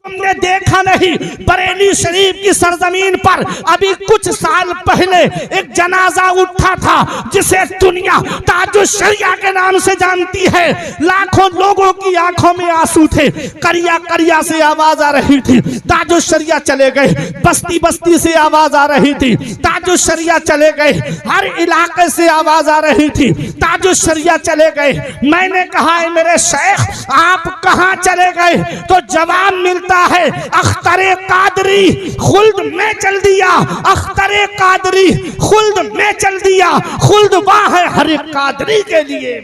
तुमने देखा नहीं, बरेली शरीफ की सरजमीन पर अभी कुछ साल पहले एक जनाजा उठा था जिसे दुनिया ताजुश शरिया के नाम से जानती है। लाखों लोगों की आंखों में आंसू थे, करिया करिया से आवाज आ रही थी, ताजुश शरिया चले गए। बस्ती बस्ती से आवाज आ रही थी, ताजुश शरिया चले गए। हर इलाके से आवाज आ रही थी, ताजुश शरिया चले गए। मैंने कहा है मेरे शेख आप कहां चले गए? तो जवाब मिलता है अख्तरे कादरी खुल्द में चल दिया, अख्तरे कादरी खुल्द में चल दिया। खुल्द वहां है हर एक कादरी के लिए।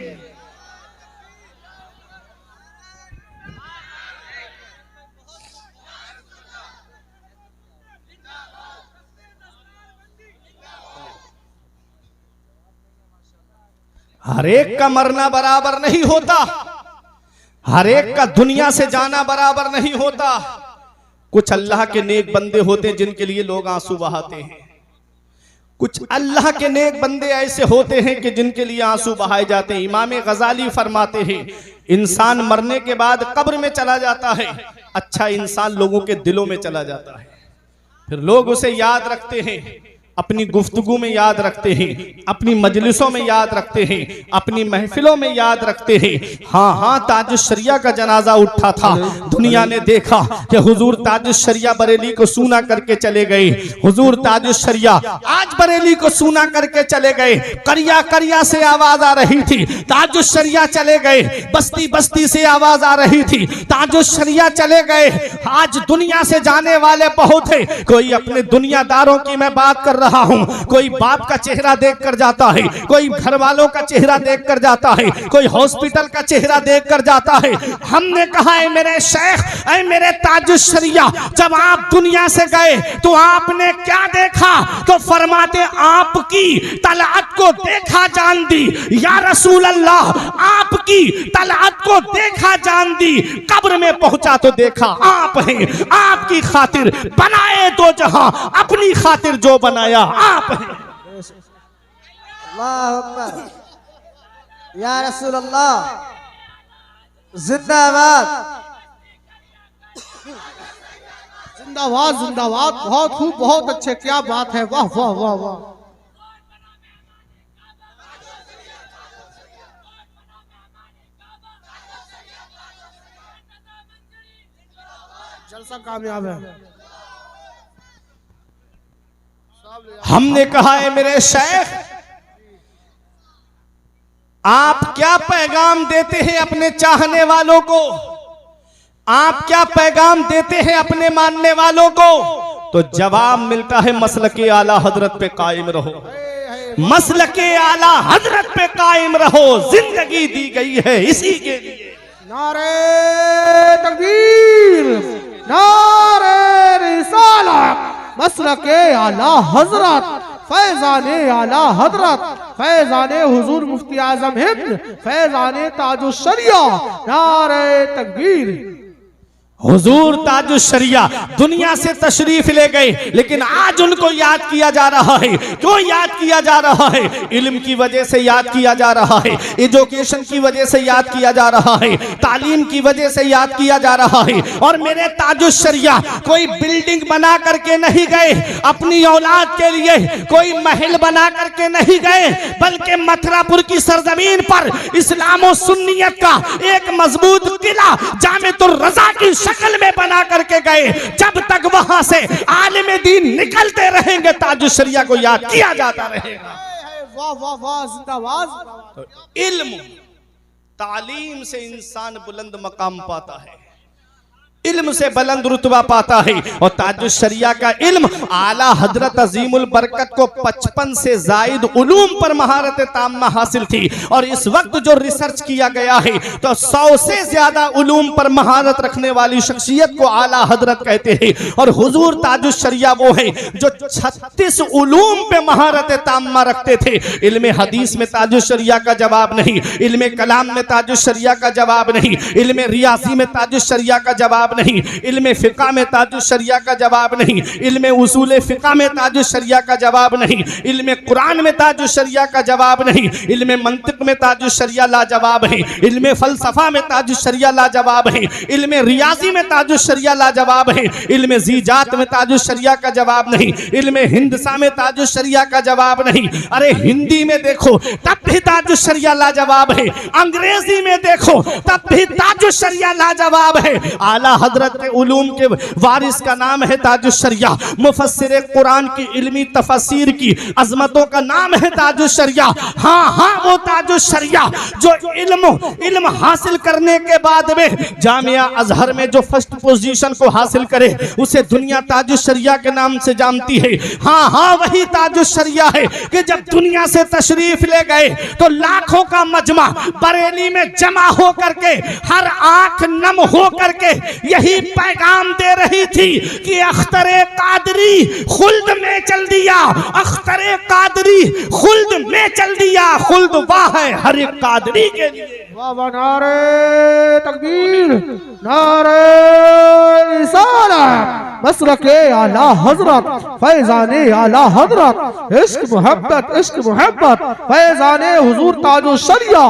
हर एक का मरना बराबर नहीं होता, हर एक का दुनिया से जाना बराबर नहीं होता। कुछ अल्लाह के नेक बंदे होते हैं जिनके लिए लोग आंसू बहाते हैं, कुछ अल्लाह के नेक बंदे ऐसे होते हैं कि जिनके लिए आंसू बहाए जाते हैं। इमाम गजाली फरमाते हैं इंसान मरने के बाद कब्र में चला जाता है, अच्छा इंसान लोगों के दिलों में चला जाता है। फिर लोग उसे याद रखते हैं, अपनी गुफ्तगू में याद रखते हैं, अपनी मजलिसों में याद रखते हैं, अपनी महफिलों में याद रखते हैं। हाँ हाँ, ताजुश शरिया का जनाजा उठा था, दुनिया ने देखा कि हुजूर ताजुश शरिया बरेली को सूना करके चले गए। हुजूर ताजुश शरिया आज बरेली को सूना करके चले गए। करिया करिया से आवाज आ रही थी, ताजुश शरिया चले गए। बस्ती बस्ती से आवाज आ रही थी, ताजुश शरिया चले गए। आज दुनिया से जाने वाले बहुत है। कोई अपने दुनियादारों की मैं बात कर रहा हूं, कोई बाप का चेहरा देखकर जाता है, कोई घर वालों का चेहरा देखकर जाता है, कोई हॉस्पिटल का चेहरा देखकर जाता है। हमने कहा है मेरे शेख, ऐ मेरे ताजुश शरिया, जब आप दुनिया से गए तो आपने क्या देखा? तो फरमाते आपकी तलअत को देखा जान दी। या रसूल अल्लाह, आपकी तलअत को देखा जान दी। कब्र में पहुंचा तो देखा आप हैं, आपकी खातिर बनाए दो जहां, अपनी खातिर जो बनाया आप हैं। अल्लाह अकबर, या रसूल अल्लाह, जिंदाबाद जिंदाबाद जिंदाबाद। बहुत खूब, बहुत अच्छे, क्या बात है, वाह वाह वाह वाह। जलसा कामयाब है। हमने कहा है मेरे शेख, आप क्या पैगाम देते हैं अपने चाहने वालों को? आप क्या पैगाम देते हैं अपने मानने वालों को? तो जवाब मिलता है मसलके आला हजरत पे कायम रहो, मसलके आला हजरत पे कायम रहो। जिंदगी दी गई है इसी के लिए। नारे तकबीर, नारे रिसालत, मसलके आला हजरत, फैजाने आला हजरत, फैजाने हुजूर मुफ्ती आजम हिंद, फैजाने ताजुश शरिया, नारे तकबीर। हुजूर ताजुश शरिया दुनिया से तशरीफ ले गए, लेकिन आज उनको याद किया जा रहा है। क्यों याद किया जा रहा है? इल्म की वजह से याद किया जा रहा है, एजुकेशन की वजह से याद किया जा रहा है, तालीम की वजह से याद किया जा रहा है। और मेरे ताजुश शरिया कोई बिल्डिंग बना करके नहीं गए, अपनी औलाद के लिए कोई महल बना करके नहीं गए, बल्कि मथुरापुर की सरजमीन पर इस्लाम और सुन्नियत का एक मजबूत किला जामिअतुर रज़ा की शक्ल में बना करके गए। जब तक वहां से आलिम दीन निकलते रहेंगे, ताजुश शरिया को याद किया जाता रहेगा। वाह वाह वाह, जिंदाबाद। इल्म तालीम से इंसान बुलंद मकाम पाता है, इल्म से बुलंद रुतबा पाता है। और ताजुश शरिया का इल्म आला हजरत अजीमुल बरकत को 55 से जायद उलूम पर महारत ताम्मा हासिल थी। और इस वक्त जो रिसर्च किया गया है तो 100 से ज्यादा उलूम पर महारत रखने वाली शख्सियत को आला हजरत कहते हैं। और हुजूर ताजुश शरिया वो है जो 36 उलूम पे महारत ताम्मा रखते थे। इल्म हदीस में ताजुश शरिया का जवाब नहीं, इल्म कलाम में ताजुश शरिया का जवाब नहीं, इल्म रियासी में ताजुश शरिया का जवाब जवाब नहीं, इल्म फ़िक़्ह में ताजुल शरिया का जवाब नहीं, इल्म उसूल फ़िक़्ह में ताजुल शरिया का जवाब नहीं, इल्म कुरान में ताजुल शरिया का जवाब नहीं, इल्म मंतिक में ताजुल शरिया लाजवाब है, इल्म फ़लसफ़ा में ताजुल शरिया लाजवाब है, इल्म रियाज़ी में ताजुल शरिया लाजवाब है, इल्म ज़ीजात में ताजुल शरिया का जवाब नहीं, इल्म हिंदसा में ताजुल शरिया का जवाब नहीं। अरे हिंदी में देखो तब भी ताजुल शरिया लाजवाब है, अंग्रेजी में देखो तब भी ताजुल शरिया लाजवाब है। आला हजरत उलूम के वारिस का नाम है ताजुल शरिया, मुफस्सिर कुरान की इल्मी तफसीर की अजमतों का नाम है ताजुल शरिया। हाँ हाँ, वो ताजुल शरिया जो इल्म हासिल करने के बाद में जामिया अजहर में जो फर्स्ट पोजीशन को हासिल करे उसे दुनिया ताजुल शरिया के नाम से जानती है। हाँ हाँ, वही ताजुल शरिया है कि जब दुनिया से तशरीफ ले गए तो लाखों का मजमा बरेली में जमा हो करके हर आंख नम हो करके यही पैगाम दे रही थी कि अख्तरे कादरी खुल्द में चल दिया, अख्तरे कादरी खुल्द में चल दिया, खुल्द वाह है हर एक कादरी के लिए। वाह वाह, नारे तकबीर, नारे रिसालत, मसरके आला हजरत, फैजाने आला हजरत, इश्क मोहब्बत फैजाने हुजूर ताजुल शरिया,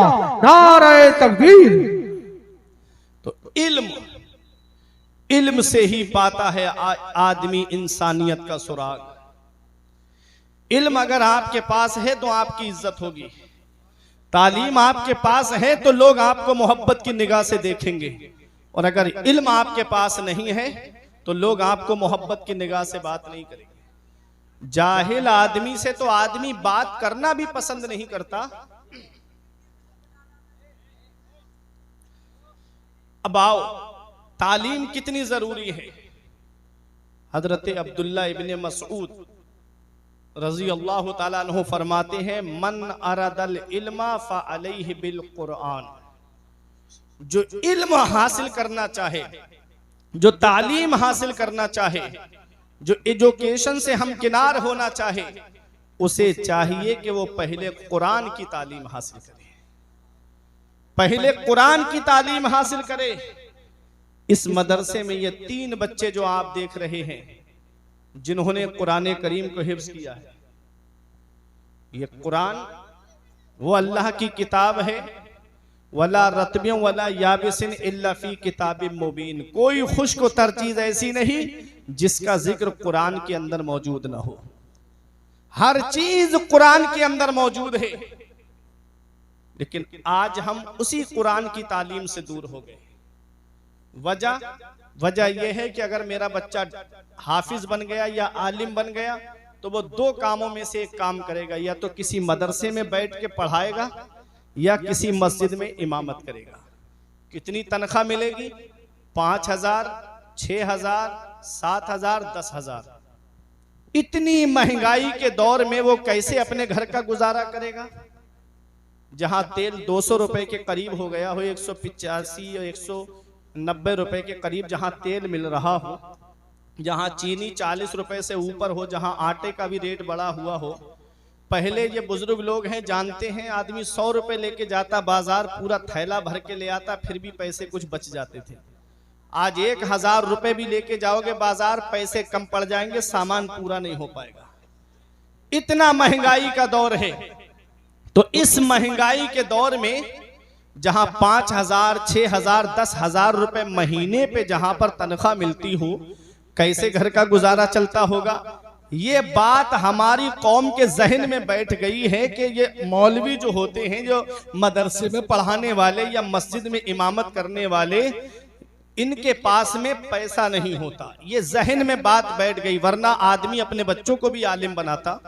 नारे तकबीर। तो इल्म से ही पाता है आदमी इंसानियत का सुराग। इल्म अगर आपके पास है तो आपकी इज्जत होगी, तालीम आपके पास है तो लोग आपको मोहब्बत की निगाह से देखेंगे, और अगर इल्म आपके पास नहीं है तो लोग आपको मोहब्बत की निगाह से बात नहीं करेंगे। जाहिल आदमी से तो आदमी बात करना भी पसंद नहीं करता। अब आओ, तालीम कितनी जरूरी है। हजरत अब्दुल्ला इब्ने मसऊद रजी अल्लाह ताला अन्हु फरमाते हैं, मन अरदल इल्मा फअलैहि बिल कुरान। जो इल्म हासिल करना चाहे, जो तालीम हासिल करना चाहे, जो एजुकेशन से हम किनार होना चाहे, उसे चाहिए कि वो पहले कुरान की तालीम हासिल करे, पहले कुरान की तालीम हासिल करे। इस मदरसे में ये 3 बच्चे जो आप देख रहे हैं जिन्होंने कुरान करीम को हिफ्ज किया है, ये कुरान वो अल्लाह की किताब है, वला रतबियों वला याबिसिन इल्ला फी किताबिम मुबीन। कोई खुश्क व तर चीज ऐसी नहीं जिसका जिक्र कुरान के अंदर मौजूद ना हो, हर चीज कुरान के अंदर मौजूद है। लेकिन आज हम उसी कुरान की तालीम से दूर हो गए। वजह यह है कि अगर मेरा बच्चा हाफिज बन गया या आलिम बन गया तो वो 2 कामों में से एक काम करेगा, या तो किसी मदरसे में बैठ के पढ़ाएगा या किसी मस्जिद में इमामत करेगा। कितनी तनख्वाह मिलेगी? 5,000, 6,000, 7,000, 10,000। इतनी महंगाई के दौर में वो कैसे अपने घर का गुजारा करेगा? जहां तेल 200 रुपए के करीब हो गया हो, 185 या 190 रुपए के करीब जहां तेल मिल रहा हो, जहां चीनी 40 रुपए से ऊपर हो, जहां आटे का भी रेट बढ़ा हुआ हो। पहले ये बुजुर्ग लोग हैं जानते हैं, आदमी 100 रुपए लेके जाता बाजार, पूरा थैला भर के ले आता, फिर भी पैसे कुछ बच जाते थे। आज 1,000 रुपए भी लेके जाओगे बाजार, पैसे कम पड़ जाएंगे, सामान पूरा नहीं हो पाएगा। इतना महंगाई का दौर है। तो इस महंगाई के दौर में जहां 5,000, 6,000, 10,000 रुपए महीने पे जहां पर तनख्वाह मिलती हो, कैसे घर का गुजारा चलता होगा? ये बात हमारी कौम के जहन में बैठ गई है कि ये मौलवी जो होते हैं, जो मदरसे में पढ़ाने वाले या मस्जिद में इमामत करने वाले, इनके पास में पैसा नहीं होता। ये जहन में बात बैठ गई, वरना आदमी अपने बच्चों को भी आलिम बनाता,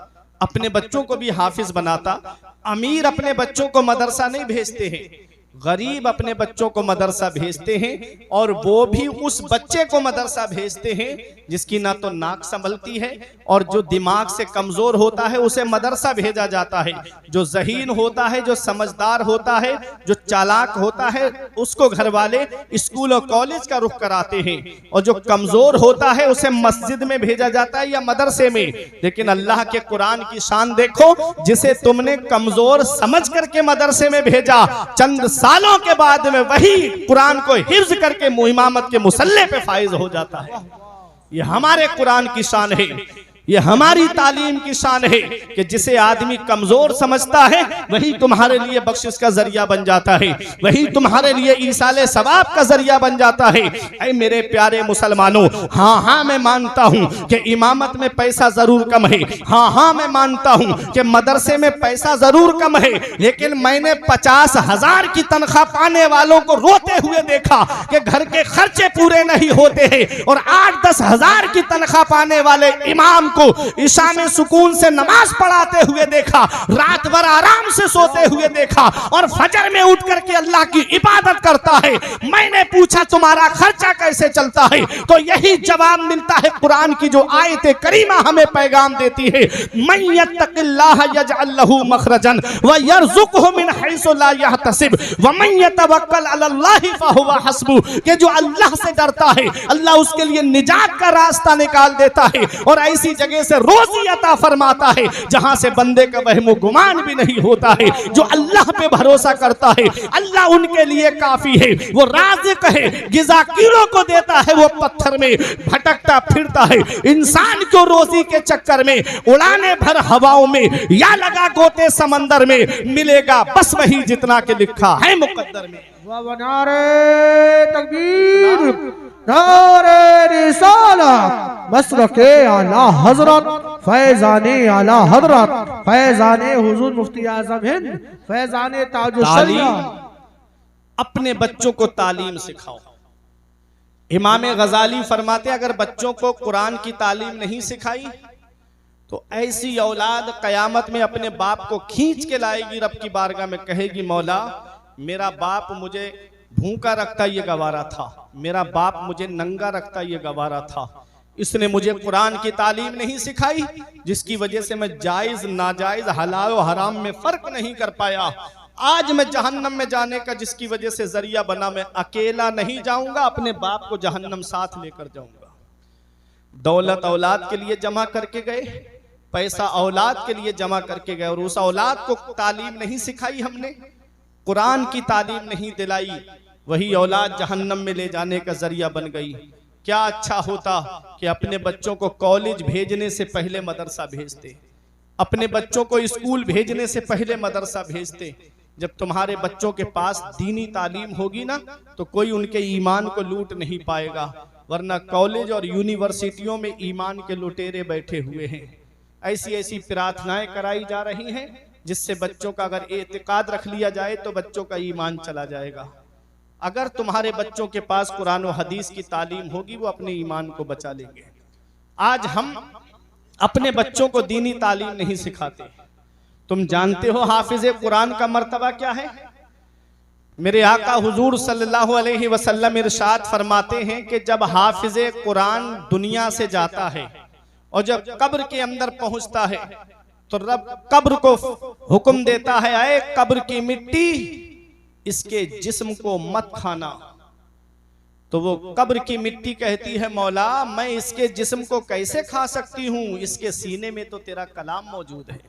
अपने बच्चों को भी हाफिज बनाता। अमीर अपने बच्चों को मदरसा नहीं भेजते हैं, गरीब अपने बच्चों को मदरसा भेजते हैं, और वो भी उस बच्चे को मदरसा भेजते हैं जिसकी ना तो नाक संभलती है, और जो दिमाग से कमजोर होता है उसे मदरसा भेजा जाता है। जो ज़हीन होता है, जो समझदार होता है, जो चालाक होता है, उसको घर वाले स्कूल और कॉलेज का रुख कराते हैं, और जो कमजोर होता है उसे मस्जिद में भेजा जाता है या मदरसे में। लेकिन अल्लाह के कुरान की शान देखो, जिसे तुमने कमजोर समझ करके मदरसे में भेजा, चंद सालों के बाद में वही कुरान को हिफ्ज करके इमामत के मुसल्ले पे फाइज हो जाता है। ये हमारे कुरान की शान है, ये हमारी तालीम की शान है कि जिसे आदमी कमजोर समझता है वही तुम्हारे लिए बख्शिश का जरिया बन जाता है, वही तुम्हारे लिए ईसाले सवाब का जरिया बन जाता है। ऐ मेरे प्यारे मुसलमानों, हाँ हाँ मैं मानता हूँ कि इमामत में पैसा जरूर कम है, हाँ हाँ मैं मानता हूँ कि मदरसे में पैसा जरूर कम है, लेकिन मैंने 50,000 की तनख्वाह पाने वालों को रोते हुए देखा कि घर के खर्चे पूरे नहीं होते हैं, और 8-10 हजार की तनख्वाह पाने वाले इमाम को ईशा में सुकून से नमाज पढ़ाते हुए देखा, रात भर आराम से सोते हुए देखा, और फजर में उठ करके अल्लाह की इबादत करता है। मैंने पूछा तुम्हारा खर्चा कैसे चलता है, तो यही जवाब मिलता है कुरान की जो आयत करीमा हमें पैगाम देती है, मन यत्तकिल्लाह यजअल लहू मखरजन व यरज़ुकहु मिन हैसु ला यहतसिब व मन यतवक्कल अलल्लाहि फहुवा हस्बु, कि जो अल्लाह से डरता है अल्लाह उसके लिए निजात का रास्ता निकाल देता है, और ऐसी जगह से रोजी अता फरमाता है जहां से बंदे का वहमो गुमान भी नहीं होता है। जो अल्लाह पे भरोसा करता है अल्लाह उनके लिए काफी है। वो राज़िक है, गिज़ा कीड़ों को देता है, वो पत्थर में भटकता फिरता है। इंसान को रोजी के चक्कर में उड़ाने भर हवाओं में या लगा गोते समंदर में, मिलेगा बस वही जितना के लिखा है मुकद्दर में। नारे तकबीर, नारे रिसालत, मसरके आला हजरत, फैजाने आला हजरत, फैजाने हुजूर मुफ्ती आजम हिंद, फैजाने ताजुल शरिया। अपने बच्चों को तालीम सिखाओ। इमाम गजाली फरमाते अगर बच्चों को कुरान की तालीम नहीं सिखाई तो ऐसी औलाद कयामत में अपने बाप को खींच के लाएगी, रब की बारगाह में कहेगी मौला मेरा बाप मुझे भूखा रखता ये गवारा था, मेरा बाप मुझे नंगा रखता ये गवारा था, इसने मुझे कुरान की तालीम नहीं सिखाई, जिसकी वजह से मैं जायज नाजायज हलाल और हराम में फर्क नहीं कर पाया। आज मैं जहन्नम में जाने का जिसकी वजह से जरिया बना, मैं अकेला नहीं जाऊंगा, अपने बाप को जहन्नम साथ लेकर जाऊंगा। दौलत औलाद के लिए जमा करके गए, पैसा औलाद के लिए जमा करके गए, और उस औलाद को तालीम नहीं सिखाई हमने, कुरान की तालीम नहीं दिलाई, वही औलाद जहन्नम में ले जाने का जरिया बन गई। क्या अच्छा होता कि अपने बच्चों को कॉलेज भेजने से पहले मदरसा भेजते, अपने बच्चों को स्कूल भेजने से पहले मदरसा भेजते। जब तुम्हारे बच्चों के पास दीनी तालीम होगी ना तो कोई उनके ईमान को लूट नहीं पाएगा, वरना कॉलेज और यूनिवर्सिटियों में ईमान के लुटेरे बैठे हुए हैं। ऐसी ऐसी प्रार्थनाएं कराई जा रही हैं जिससे बच्चों का अगर एतिकाद रख लिया जाए तो बच्चों का ईमान चला जाएगा। अगर तुम्हारे बच्चों के पास कुरान और हदीस की तालीम होगी वो अपने ईमान को बचा लेंगे। आज हम अपने बच्चों को दीनी तालीम नहीं सिखाते। तुम जानते हो हाफिज़े कुरान का मर्तबा क्या है? मेरे आका हुजूर सल्लल्लाहु अलैहि वसल्लम इरशाद फरमाते हैं कि जब हाफिज़े कुरान दुनिया से जाता है और जब कब्र के अंदर पहुंचता है तो रब कब्र को हुक्म देता है, ऐ कब्र की मिट्टी इसके जिस्म को मत खाना। तो वो कब्र की मिट्टी कहती है मौला मैं इसके जिस्म को कैसे खा सकती हूं, इसके सीने में तो तेरा कलाम मौजूद है।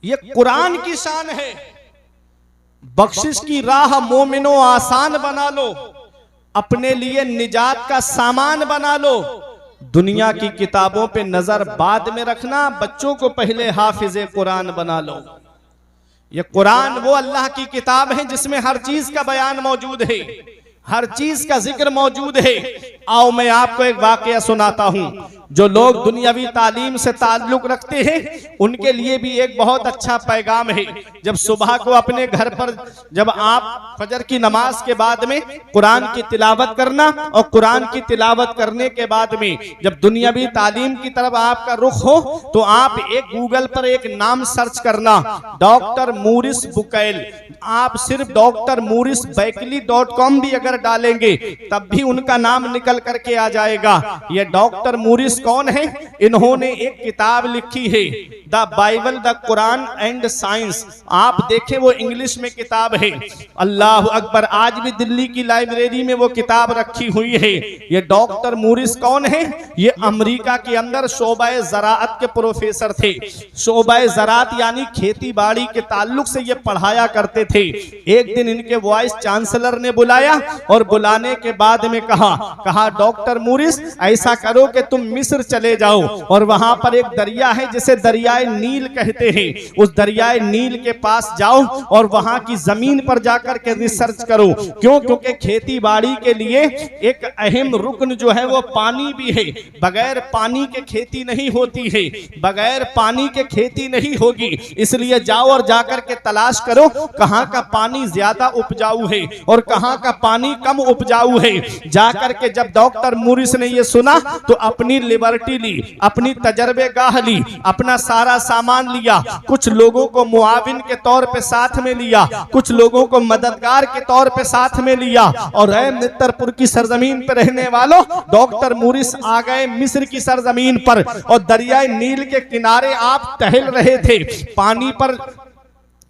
ये कुरान की शान है। बख्शिश की राह मोमिनो आसान बना लो, अपने लिए निजात का सामान बना लो। दुनिया की किताबों पे नजर बाद में रखना, बच्चों को पहले हाफिज़े कुरान बना लो। ये कुरान वो अल्लाह की किताब है जिसमें हर चीज का बयान मौजूद है, हर चीज का जिक्र मौजूद है। आओ मैं आपको एक वाकया सुनाता हूं। जो लोग दुनियावी तालीम से ताल्लुक रखते हैं उनके लिए भी एक बहुत अच्छा पैगाम है। जब सुबह को अपने घर पर जब आप फजर की नमाज के बाद में कुरान की तिलावत करना और कुरान की तिलावत करने के बाद में जब दुनियावी तालीम की तरफ आपका रुख हो तो आप एक गूगल पर एक नाम सर्च करना, डॉक्टर मूरिस बुकैल। आप सिर्फ डॉक्टर मूरिस बैकली.com भी अगर डालेंगे तब भी उनका नाम निकल करके आ जाएगा। ये डॉक्टर मूरिस मूरिस कौन है? इन्होंने एक किताब लिखी है, the Bible the Quran and science. आप देखें वो इंग्लिश में किताब है। अल्लाह अकबर। आज भी दिल्ली की लाइब्रेरी में वो किताब रखी हुई है। ये डॉक्टर मूरिस कौन है? ये अमेरिका के अंदर शोबाए ज़राअत के प्रोफेसर थे। शोबाए ज़राअत यानी खेती बाड़ी के ताल्लुक से ये पढ़ाया करते थे। एक दिन इनके वाइस चांसलर ने बुलाया और बुलाने के बाद में कहा डॉक्टर मूरिस ऐसा करो कि तुम मिस्र चले जाओ और वहां पर एक दरिया है जिसे दरियाए नील कहते हैं। उस दरियाए नील के पास जाओ और वहां की जमीन पर जाकर के रिसर्च करो। क्यों? क्योंकि खेती बाड़ी के लिए एक अहम रुकन जो है वो पानी भी है। बगैर पानी के खेती नहीं होती है, बगैर पानी के खेती नहीं होगी। इसलिए जाओ और जाकर के तलाश करो कहां का पानी ज्यादा उपजाऊ है और कहां का पानी कम उपजाऊ है। जाकर के जब डॉक्टर मूरिस ने ये सुना तो अपनी लिबर्टी ली, अपनी तजर्बेगाह ली, अपना सारा सामान लिया। कुछ लोगों को मुआविन के तौर पे साथ में लिया, कुछ लोगों को मददगार के तौर पे साथ में लिया। और मित्रपुर की सरजमीन पर रहने वालों, डॉक्टर मूरिस आ गए मिस्र की सरजमीन पर और दरियाए नील के किनारे आप टहल रहे थे पानी पर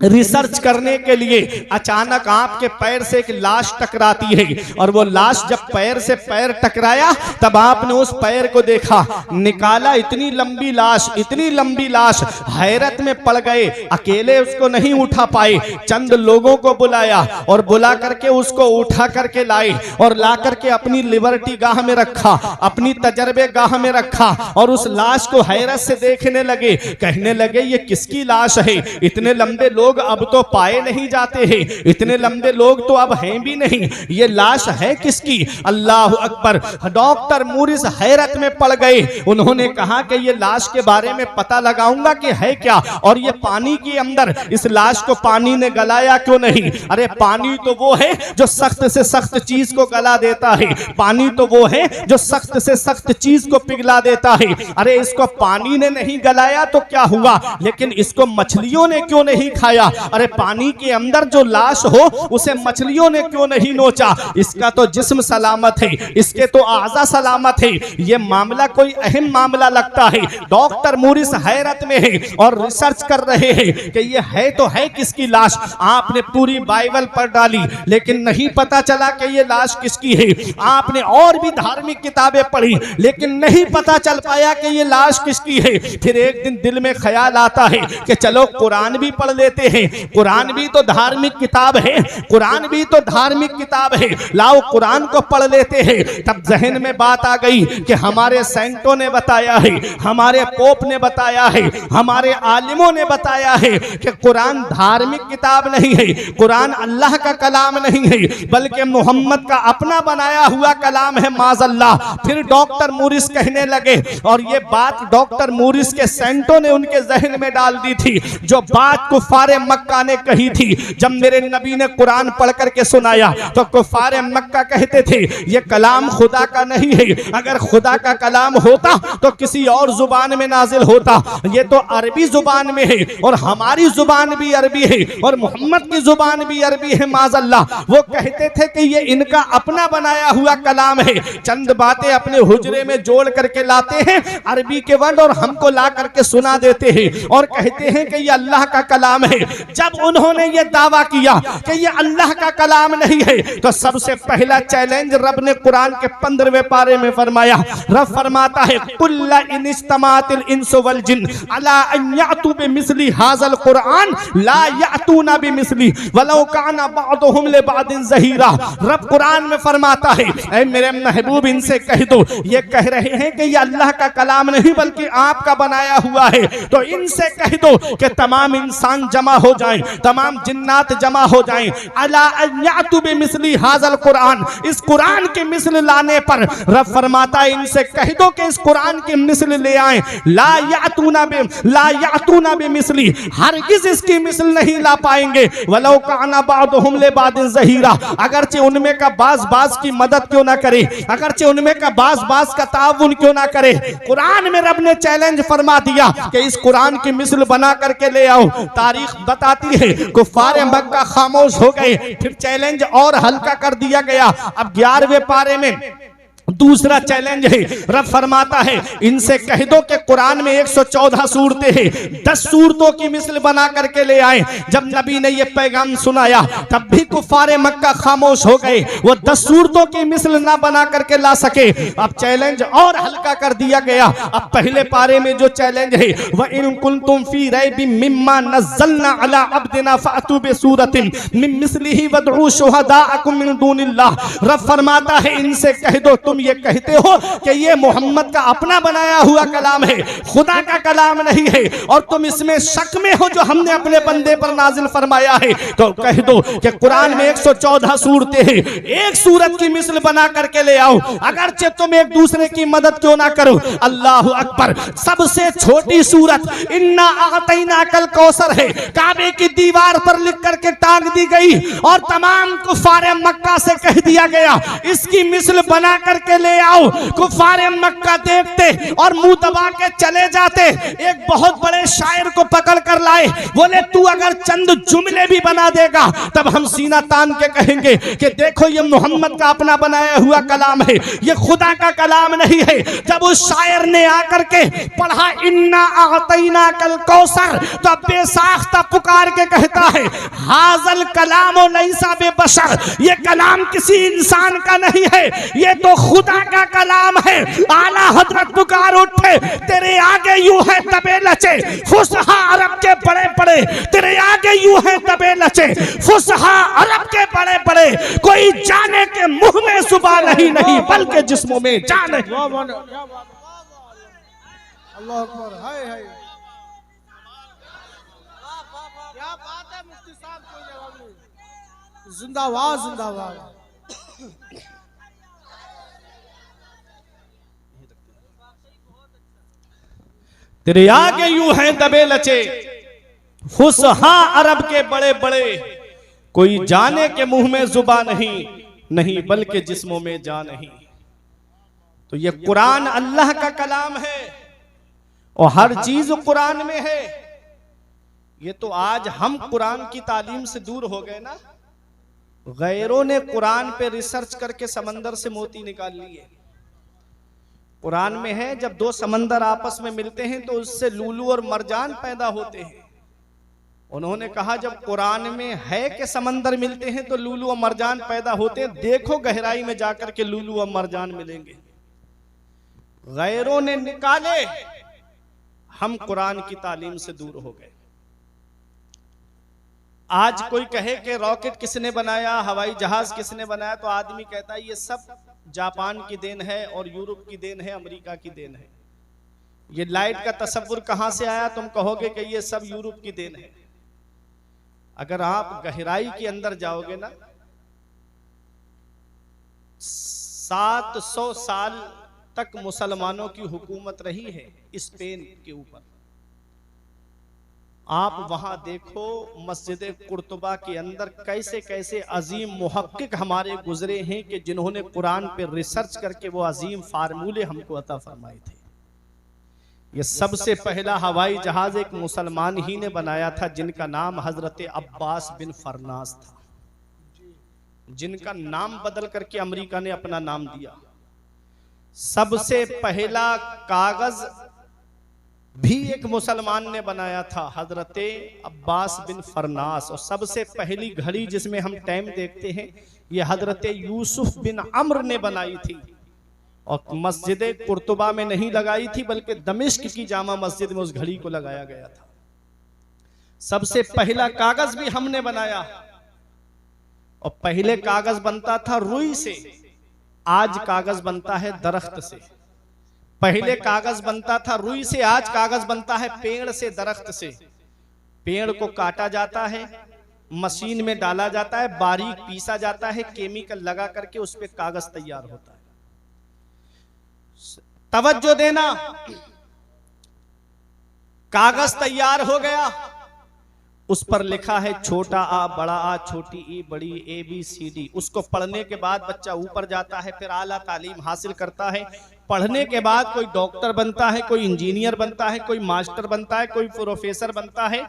रिसर्च करने के लिए। अचानक आपके पैर से एक लाश टकराती है और वो लाश जब पैर से पैर टकराया तब आपने उस पैर को देखा, निकाला। इतनी लंबी लाश, इतनी लंबी लाश। हैरत में पड़ गए, अकेले उसको नहीं उठा पाए। चंद लोगों को बुलाया और बुला करके उसको उठा करके लाए और ला करके अपनी लिबर्टी गाह में रखा, अपनी तजर्बे गाह में रखा और उस लाश को हैरत से देखने लगे। कहने लगे ये किसकी लाश है? इतने लंबे लोग अब तो पाए नहीं जाते हैं, इतने लंबे लोग तो अब हैं भी नहीं, ये लाश है किसकी? अल्लाह अकबर। डॉक्टर मूरिस हैरत में पड़ गए। उन्होंने कहा कि ये लाश के बारे में पता लगाऊंगा कि है क्या, और ये पानी के अंदर इस लाश को पानी ने गलाया क्यों नहीं? अरे पानी तो वो है जो सख्त से सख्त चीज को गला देता है, पानी तो वो है जो सख्त से सख्त चीज को पिघला देता है। अरे इसको पानी ने नहीं गलाया तो क्या हुआ, लेकिन इसको मछलियों ने क्यों नहीं खाया? अरे पानी के अंदर जो लाश हो उसे मछलियों ने क्यों नहीं नोचा? इसका तो जिस्म सलामत है, इसके तो आज़ा सलामत है। ये मामला कोई अहम मामला लगता है। डॉक्टर मूरिस हैरत में है और रिसर्च कर रहे हैं कि ये है तो है किसकी लाश। आपने पूरी बाइबल पढ़ डाली लेकिन नहीं पता चला कि ये लाश किसकी है। आपने और भी धार्मिक किताबें पढ़ी लेकिन नहीं पता चल पाया कि ये लाश किसकी है। फिर एक दिन दिल में ख्याल आता है कि चलो कुरान भी पढ़ लेते हैं, कुरान भी तो धार्मिक किताब है, कुरान भी तो धार्मिक किताब है, लाओ कुरान को पढ़ लेते हैं। तब जहन में बात आ गई कि हमारे सेंटों ने बताया है, हमारे पोप ने बताया है, हमारे आलिमों ने बताया है कि कुरान धार्मिक किताब नहीं है, कुरान अल्लाह का कलाम नहीं है बल्कि मोहम्मद का अपना बनाया हुआ कलाम है, माज़अल्लाह। फिर डॉक्टर मूरिस कहने लगे, और ये बात डॉक्टर मूरिस के सेंटों ने उनके जहन में डाल दी थी, जो बात कुफारे मक्का ने कही थी। जब मेरे नबी ने कुरान पढ़ करके सुनाया तो कुफारे मक्का कहते थे ये कलाम खुदा का नहीं है, अगर खुदा का कलाम होता तो किसी और जुबान में नाजिल होता, ये तो अरबी जुबान में है और हमारी जुबान भी अरबी है और मोहम्मद की जुबान भी अरबी है, माज़अल्लाह। वो कहते थे कि ये इनका अपना बनाया हुआ कलाम है, चंद बातें अपने हुजरे में जोड़ करके लाते हैं अरबी के वर्ड और हमको ला करके सुना देते हैं और कहते हैं कि ये अल्लाह का कलाम है। जब उन्होंने ये दावा किया कि ये अल्लाह का कलाम नहीं है तो सबसे पहला चैलेंज रब ने कुरान के 15वें पारे में फरमाया। रब फरमाता है कुल्ला इन इस्तमातिल इंसु वल जिन अला अन यातू बिमिस्ली हाज़ल कुरान ला यातूना बिमिस्ली वलौ काना बादुहुम लिबादिन ज़हीरा। रब कुरान में फरमाता है ऐ मेरे महबूब इनसे कह दो, ये कह रहे हैं कि ये अल्लाह का कलाम नहीं बल्कि आपका बनाया हुआ है, तो इनसे कह दो कि तमाम इंसान जमा हो जाएं, तमाम जिन्नात जमा हो जाएं, अला अन यातू बिमिस्ली हाज़ल कुरान, इस कुरान के मिस्ल लाने पर रब फरमाता है इनसे कह दो कि इस कुरान के मिस्ल ले आएं। ला यातूना बिमिस्ली, हरगिज इसकी मिस्ल नहीं ला पाएंगे। वलौ काना बादुहुम लिबादिन ज़हीरा, अगरचे उनमें का बाज की मदद क्यों ना करे, अगरचे उनमें का बाज का ताउन क्यों ना करे। कुरान में रब ने चैलेंज फरमा दिया कि इस कुरान की मिस्ल बना करके ले आओ। तारीख बताती है कुफारे मक्का खामोश हो गए, फिर चैलेंज और हल्का कर दिया गया। अब 11वें पारे में दूसरा चैलेंज है, रब फरमाता है इनसे कह दो कि कुरान में 114 सूरतें हैं, 10 सूरतों की मिसल बना करके ले आए। जब नबी ने यह पैगाम सुनाया तब भी कुफारे मक्का खामोश हो गए, वो 10 सूरतों की मिसल ना बना करके ला सके। अब चैलेंज और हल्का कर दिया गया। अब पहले पारे में जो चैलेंज है वह इन कुंतुम फी रैबिम मिम्मा नज़्ज़लना अला अब्दिना फअतू बिसूरतिन मिन मिस्लिही वदऊ शुहदाअकुम मिन दूनिल्लाह। रब फरमाता है इनसे कह दो तुम ये कहते हो कि ये मोहम्मद का अपना बनाया हुआ कलाम है, खुदा का कलाम नहीं है, और तुम इसमें शक में हो जो हमने अपने बंदे पर नाजिल फरमाया है। तो कह दो कि कुरान में 114 सूरतें हैं, एक सूरत की मिसल बना करके ले आओ, अगरचे तुम एक दूसरे की मदद क्यों ना करो। अल्लाह अकबर। सबसे छोटी सूरत इन्ना आतैना कल कौसर है, काबे की दीवार पर लिख करके टांग दी गई और तमाम कुफारे मक्का से कह दिया गया इसकी मिसल बना करके ले आओ। कुफारे मक्का देखते और मुंह दबा के चले जाते। एक बहुत बड़े शायर को पकड़ कर लाए, बोले तू अगर चंद जुमले भी बना देगा तब हम सीना तान के कहेंगे कि देखो ये मोहम्मद का अपना बनाया हुआ कलाम है, ये खुदा का कलाम नहीं है। जब उस शायर ने आकर के पढ़ा इन्ना आतैना कल कौसर, तो बेसाख्ता पुकार के कहता है हाजल कलाम लैसा बेबशर, ये कलाम किसी इंसान का नहीं है, ये तो खुदा का कलाम है। आला हजरत पुकार उठे, तेरे आगे यूं है तबे लचे फुसहा अरब के बड़े बड़े, तेरे आगे यूं है तबे लचे फुसहा अरब के बड़े बड़े, कोई जाने के मुंह में जुबान नहीं बल्कि जिस्मों में जान है। अल्लाह अकबर। हाय हाय, क्या बात है मुफ्ती साहब, कोई जवाब नहीं। जिंदाबाद जिंदाबाद। तेरे आगे यूं है दबे लचे फुसहा अरब के बड़े बड़े, कोई जाने के मुंह में जुबान नहीं बल्कि जिस्मों में जान नहीं। तो ये कुरान अल्लाह का कलाम है और हर चीज कुरान में है। ये तो आज हम कुरान की तालीम से दूर हो गए ना, गैरों ने कुरान पे रिसर्च करके समंदर से मोती निकाल लिए। कुरान में है जब दो समंदर आपस में मिलते हैं तो उससे लूलू और मरजान पैदा होते हैं। उन्होंने कहा जब कुरान में है कि समंदर मिलते हैं तो लूलू और मरजान पैदा होते हैं, देखो गहराई में जाकर के लूलू और मरजान मिलेंगे। गैरों ने निकाले, हम कुरान की तालीम से दूर हो गए। आज कोई कहे कि रॉकेट किसने बनाया, हवाई जहाज किसने बनाया, तो आदमी कहता है ये सब जापान की देन है और यूरोप की देन है, अमेरिका की देन है। ये लाइट का तस्वुर कहां से आया, तुम कहोगे कि ये सब यूरोप की देन है। अगर आप गहराई के अंदर जाओगे ना, 700 साल तक मुसलमानों की हुकूमत रही है स्पेन के ऊपर। आप वहां देखो मस्जिद कुर्तुबा के अंदर कैसे कैसे अजीम मुहक्किक हमारे गुजरे हैं कि जिन्होंने कुरान पे रिसर्च करके वो अजीम फार्मूले हमको अता फरमाए थे। ये सबसे पहला हवाई जहाज एक मुसलमान ही ने बनाया था जिनका नाम हजरत अब्बास बिन फरनास था, जिनका नाम बदल करके अमेरिका ने अपना नाम दिया। सबसे पहला कागज भी एक मुसलमान ने बनाया था, हजरत अब्बास बिन फरनास। और सबसे पहली घड़ी जिसमें हम टाइम देखते हैं ये हजरत यूसुफ बिन अम्र ने बनाई थी, और मस्जिद कुर्तुबा में नहीं लगाई थी बल्कि दमिश्क की जामा मस्जिद में उस घड़ी को लगाया गया था। सबसे पहला कागज भी हमने बनाया, और पहले कागज बनता था रुई से, आज कागज बनता है दरख्त से। पहले कागज बनता था रुई से, आज कागज बनता है पेड़ से, दरख्त से। पेड़ को काटा जाता है, मशीन में डाला जाता है, बारीक पीसा जाता है, केमिकल लगा करके उस पे कागज तैयार होता है। तवज्जो देना, कागज तैयार हो गया, उस पर लिखा है छोटा आ बड़ा आ छोटी ई बड़ी ABCD। उसको पढ़ने के बाद बच्चा ऊपर जाता है, फिर आला तालीम हासिल करता है। पढ़ने के बाद कोई डॉक्टर बनता है, कोई इंजीनियर बनता है, कोई मास्टर बनता है, कोई प्रोफेसर बनता है।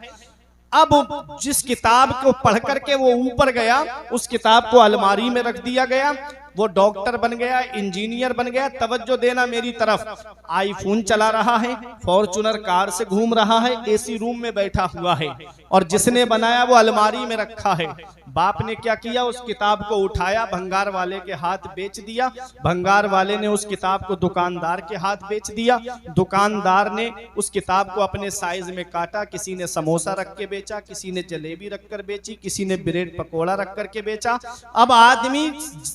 अब जिस किताब को पढ़ करके वो ऊपर गया, उस किताब को अलमारी में रख दिया गया। वो डॉक्टर बन गया, इंजीनियर बन गया, तवज्जो देना मेरी तरफ, आईफोन चला रहा है, फॉर्च्यूनर कार से घूम रहा है, एसी रूम में बैठा हुआ है, और जिसने बनाया वो अलमारी में रखा है। बाप ने क्या किया, उस किताब को उठाया, भंगार वाले के हाथ बेच दिया, भंगार वाले ने उस किताब को दुकानदार के हाथ बेच दिया, दुकानदार ने उस किताब को अपने साइज में काटा, किसी ने समोसा रख के बेचा, किसी ने जलेबी रख कर बेची, किसी ने ब्रेड पकोड़ा रख कर के बेचा। अब आदमी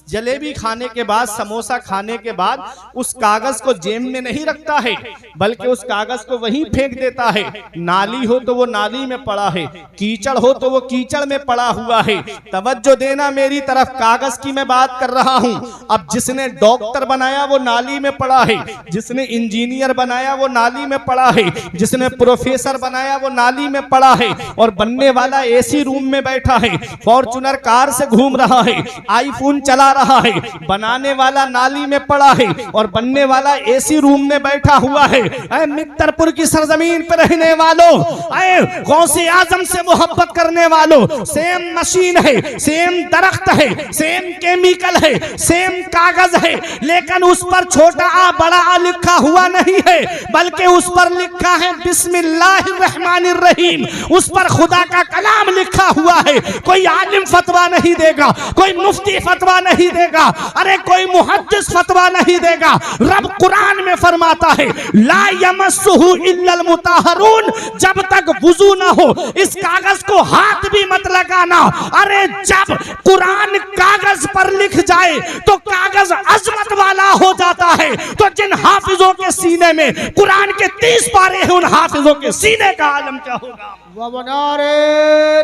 जलेबी खाने के बाद, समोसा खाने के बाद उस कागज को जेब में नहीं रखता है, बल्कि उस कागज को वहीं फेंक देता है। नाली हो तो वो नाली में पड़ा है, कीचड़ हो तो वो कीचड़ में पड़ा हुआ है। तवज्जो देना मेरी तरफ, कागज की मैं बात कर रहा हूं। अब जिसने डॉक्टर बनाया वो नाली में पड़ा है, जिसने इंजीनियर बनाया वो नाली में पड़ा है, जिसने प्रोफेसर बनाया वो नाली में पड़ा है, और बनने वाला एसी रूम में बैठा है, फॉर्च्यूनर कार से घूम रहा है, आईफोन चला रहा है। बनाने वाला नाली में पड़ा है और बनने वाला एसी रूम में बैठा हुआ है। ऐ मित्रपुर की सरजमीन पर रहने वालों, ऐ गौसे आजम से मोहब्बत करने वालों, सेम मशीन है, सेम दरख्त है, सेम केमिकल है, सेम कागज है, लेकिन उस पर छोटा आ बड़ा आ लिखा हुआ नहीं है, बल्कि उस पर लिखा है बिस्मिल्लाहिर्रहमानिर्रहीम। उस पर खुदा का कलाम लिखा हुआ है। कोई आलिम फतवा नहीं देगा, कोई मुफ्ती फतवा नहीं देगा, अरे कोई मुहद्दिस फतवा नहीं देगा। रब कुरान में फरमाता है ला यमस्सुहु इल्लल मुताहरून, जब तक वुजू ना हो इस कागज को हाथ भी मत लगाना। अरे जब कुरान कागज पर लिख जाए तो कागज अजमत वाला हो जाता है। तो जिन हाफिजों के सीने में कुरान के 30 पारे हैं, उन हाफिजों के सीने का आलम क्या होगा।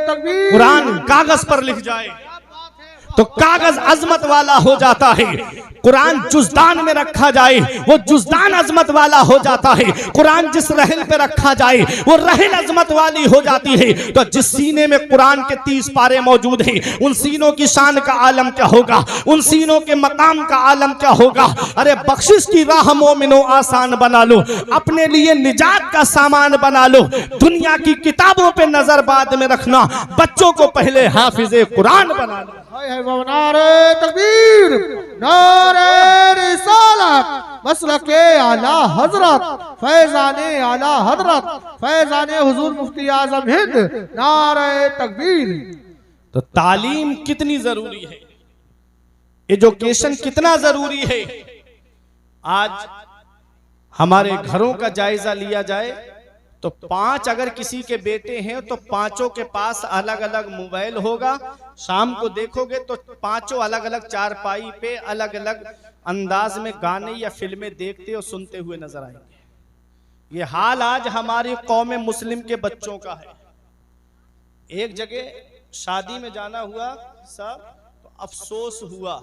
तकबीर। कुरान कागज पर लिख जाए तो कागज अजमत वाला हो जाता है। कुरान जुज़दान में रखा जाए, वो जुज़दान अजमत वाला हो जाता है। कुरान जिस रहल पे रखा जाए वो रहल अजमत वाली हो जाती है। तो जिस सीने में कुरान के 30 पारे मौजूद हैं, उन सीनों की शान का आलम क्या होगा, उन सीनों के मकाम का आलम क्या होगा। अरे बख्शिश की राह मोमिनो आसान बना लो, अपने लिए निजात का सामान बना लो। दुनिया की किताबों पे नजर बाद में रखना, बच्चों को पहले हाफिज़े कुरान बना लो। नारे तकबीर, नारे रिसालत, मसलके आला हजरत, फैजाने आला हजरत, फैजाने हुजूर मुफ्ती आजम हिंद, नारे तकबीर। तो तालीम कितनी जरूरी है, एजुकेशन कितना जरूरी है। आज हमारे घरों का जायजा लिया जाए तो 5 अगर किसी के बेटे हैं तो 5 के पास अलग अलग मोबाइल होगा। शाम को देखोगे तो 5 अलग अलग चारपाई पे अलग अलग अंदाज में गाने या फिल्में देखते और सुनते हुए नजर आएंगे। ये हाल आज हमारी कौम मुस्लिम के बच्चों का है। एक जगह शादी में जाना हुआ सब, तो अफसोस हुआ,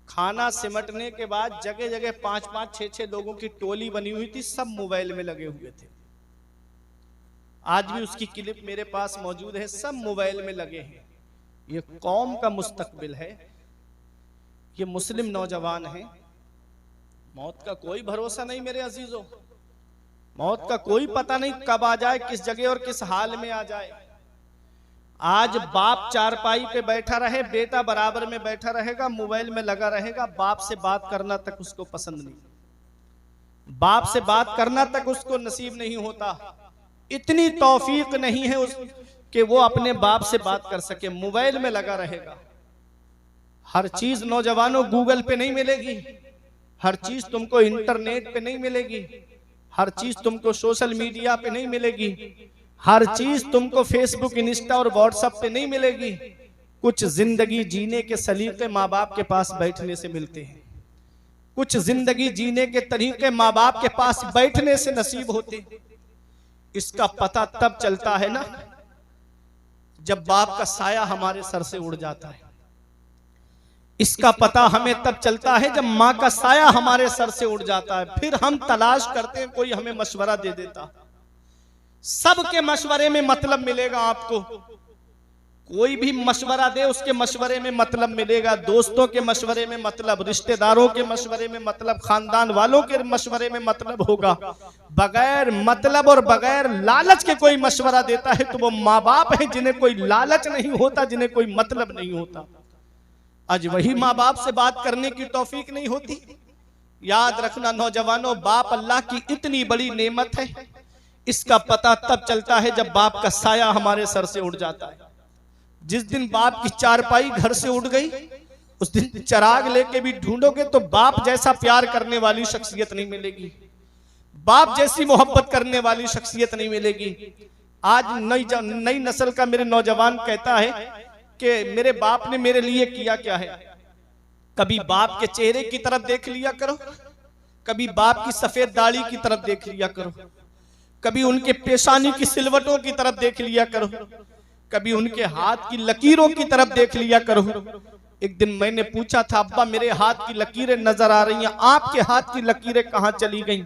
खाना सिमटने के बाद जगह जगह 5-5, 6-6 लोगों की टोली बनी हुई थी, सब मोबाइल में लगे हुए थे। आज भी उसकी क्लिप मेरे पास मौजूद है, सब मोबाइल में लगे हैं। ये कौम का मुस्तकबिल है, ये मुस्लिम नौजवान हैं। मौत का कोई भरोसा नहीं मेरे अजीजों, मौत का कोई पता नहीं कब आ जाए, किस जगह और किस हाल में आ जाए। आज बाप चारपाई पे बैठा रहे, बेटा बराबर में बैठा रहेगा, मोबाइल में लगा रहेगा, बाप से बात करना तक उसको पसंद नहीं, बाप से बात करना तक उसको नसीब नहीं होता। इतनी तौफीक नहीं है उस कि वो अपने बाप से बात कर सके, मोबाइल में लगा रहेगा। हर चीज नौजवानों गूगल पे नहीं मिलेगी, हर चीज तुमको इंटरनेट पे नहीं मिलेगी, हर चीज तुमको सोशल मीडिया पे नहीं मिलेगी, हर चीज तुमको फेसबुक, इंस्टा और व्हाट्सएप पे नहीं मिलेगी। कुछ जिंदगी जीने के सलीके माँ बाप के पास बैठने से मिलते हैं, कुछ जिंदगी जीने के तरीके माँ बाप के पास बैठने से नसीब होते हैं। इसका पता तब चलता है ना जब बाप का साया हमारे सर से उड़ जाता है। इसका पता हमें तब चलता है जब माँ का साया हमारे सर से उड़ जाता है। फिर हम तलाश करते हैं कोई हमें मशवरा दे देता। सबके मशवरे में मतलब मिलेगा आपको, कोई भी मशवरा दे उसके मशवरे में मतलब मिलेगा। दोस्तों के मशवरे में मतलब, रिश्तेदारों के मशवरे में मतलब, खानदान वालों के मशवरे में मतलब होगा। बगैर मतलब और बगैर लालच के कोई मशवरा देता है तो वो माँ बाप है जिन्हें कोई लालच नहीं होता, जिन्हें कोई मतलब नहीं होता। आज वही माँ बाप से बात करने की तौफीक नहीं होती। याद रखना नौजवानों, बाप अल्लाह की इतनी बड़ी नेमत है, इसका पता तब चलता है जब बाप का साया हमारे सर से उड़ जाता है। जिस दिन बाप की चारपाई घर से उड़ गई, उस दिन चिराग लेके भी ढूंढोगे तो बाप जैसा प्यार करने वाली शख्सियत नहीं मिलेगी, बाप जैसी मोहब्बत करने वाली शख्सियत नहीं मिलेगी। आज नई नस्ल का मेरे नौजवान कहता है कि मेरे बाप ने मेरे लिए किया क्या है। कभी बाप के चेहरे की तरफ देख लिया करो, कभी बाप की सफेद दाढ़ी की तरफ देख लिया करो, कभी उनके पेशानी की सिलवटों की तरफ देख लिया करो, कभी उनके हाथ की लकीरों की तरफ देख लिया करो। एक दिन मैंने पूछा था, अब्बा मेरे हाथ की लकीरें नजर आ रही हैं, आपके हाथ की लकीरें कहां चली गईं?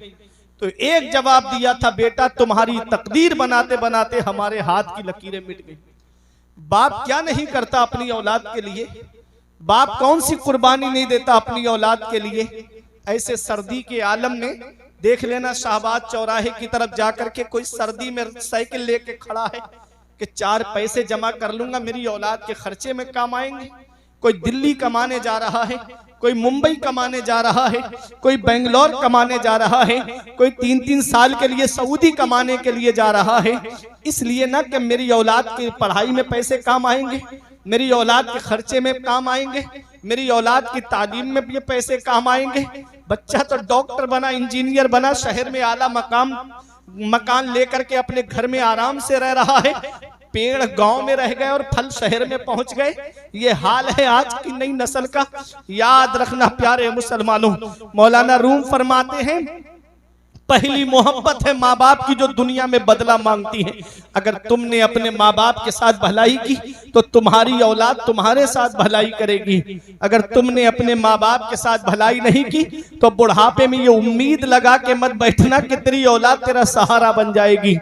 तो एक जवाब दिया था, बेटा तुम्हारी तकदीर बनाते बनाते हमारे हाथ की लकीरें मिट गई। बाप क्या नहीं करता अपनी औलाद के लिए, बाप कौन सी कुर्बानी नहीं देता अपनी औलाद के लिए। ऐसे सर्दी के आलम में देख लेना, शाहबाद चौराहे की तरफ जाकर के कोई सर्दी में साइकिल लेके खड़ा है कि 4 पैसे जमा कर लूंगा, मेरी औलाद के खर्चे में काम आएंगे। कोई दिल्ली कमाने जा रहा है, कोई मुंबई कमाने जा रहा है, कोई बेंगलोर कमाने जा रहा है, कोई 3-3 साल के लिए सऊदी कमाने के लिए जा रहा है। इसलिए ना कि मेरी औलाद की पढ़ाई में पैसे काम आएंगे, मेरी औलाद के खर्चे में काम आएंगे, मेरी औलाद की तालीम में भी पैसे काम आएंगे। बच्चा तो डॉक्टर बना, इंजीनियर बना, शहर में आला मकान लेकर के अपने घर में आराम से रह रहा है, पेड़ गांव में रह गए और फल शहर में पहुंच गए। ये हाल है आज की नई नस्ल का। याद रखना प्यारे मुसलमानों, मौलाना रूम फरमाते हैं, पहली मोहब्बत है माँ बाप की जो दुनिया में बदला मांगती है। अगर तुमने अपने माँ बाप के साथ भलाई की तो तुम्हारी औलाद तुम्हारे साथ भलाई करेगी। अगर तुमने अपने माँ बाप के साथ भलाई नहीं की तो बुढ़ापे में ये उम्मीद लगा के मत बैठना कि तेरी औलाद तेरा सहारा बन जाएगी।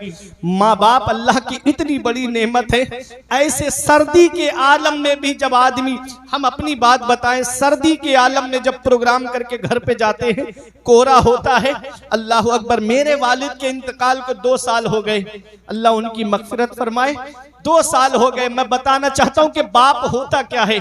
माँ बाप अल्लाह की इतनी बड़ी नेमत है। ऐसे सर्दी के आलम में भी जब आदमी, हम अपनी बात बताएं, सर्दी के आलम में जब प्रोग्राम करके घर पे जाते हैं, कोहरा होता है, अल्लाह अकबर, मेरे वालिद के इंतकाल को 2 साल हो गए, अल्लाह उनकी मगफिरत फरमाए। 2 साल हो गए। मैं बताना चाहता हूं कि बाप होता क्या है।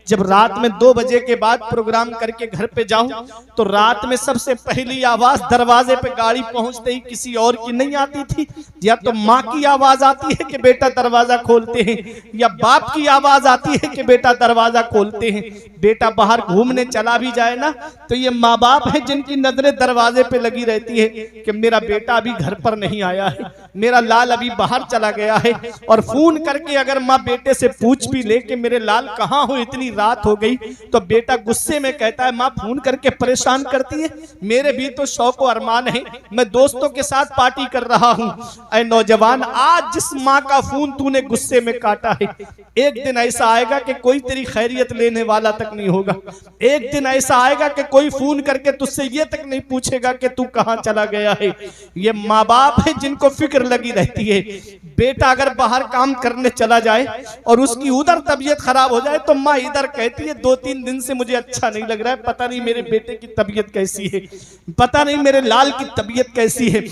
जब रात में 2 बजे के बाद प्रोग्राम करके घर पे जाऊं तो रात में सबसे पहली आवाज दरवाजे पे गाड़ी पहुंचते ही किसी और की नहीं आती थी, या तो माँ की आवाज आती है कि बेटा दरवाजा खोलते हैं, या बाप की आवाज आती है कि बेटा दरवाजा खोलते हैं। बेटा बाहर घूमने चला भी जाए ना तो ये माँ बाप है जिनकी नजरें दरवाजे पे लगी रहती है कि मेरा बेटा अभी घर पर नहीं आया है, मेरा लाल अभी बाहर चला गया है। और फोन करके अगर माँ बेटे से पूछ भी ले कि मेरे लाल कहाँ हो, इतनी रात हो गई, तो बेटा गुस्से में कहता है माँ फोन करके परेशान करती है, मेरे भी तो शौक और अरमान है, मैं दोस्तों के साथ पार्टी कर रहा हूँ। ऐ नौजवान, आज जिस माँ का फोन तूने गुस्से में काटा है, एक दिन ऐसा आएगा कि कोई तेरी खैरियत लेने वाला तक नहीं होगा। एक दिन ऐसा आएगा कि कोई फोन करके तुझसे ये तक नहीं पूछेगा कि तू कहाँ चला गया है। ये माँ बाप है जिनको फिक्र लगी रहती है। बेटा अगर बाहर काम करने चला जाए और उसकी उधर तबीयत खराब हो जाए तो माँ इधर कहती है 2-3 दिन से मुझे अच्छा नहीं लग रहा है, पता नहीं मेरे बेटे की तबीयत कैसी है, पता नहीं मेरे लाल की तबीयत कैसी है।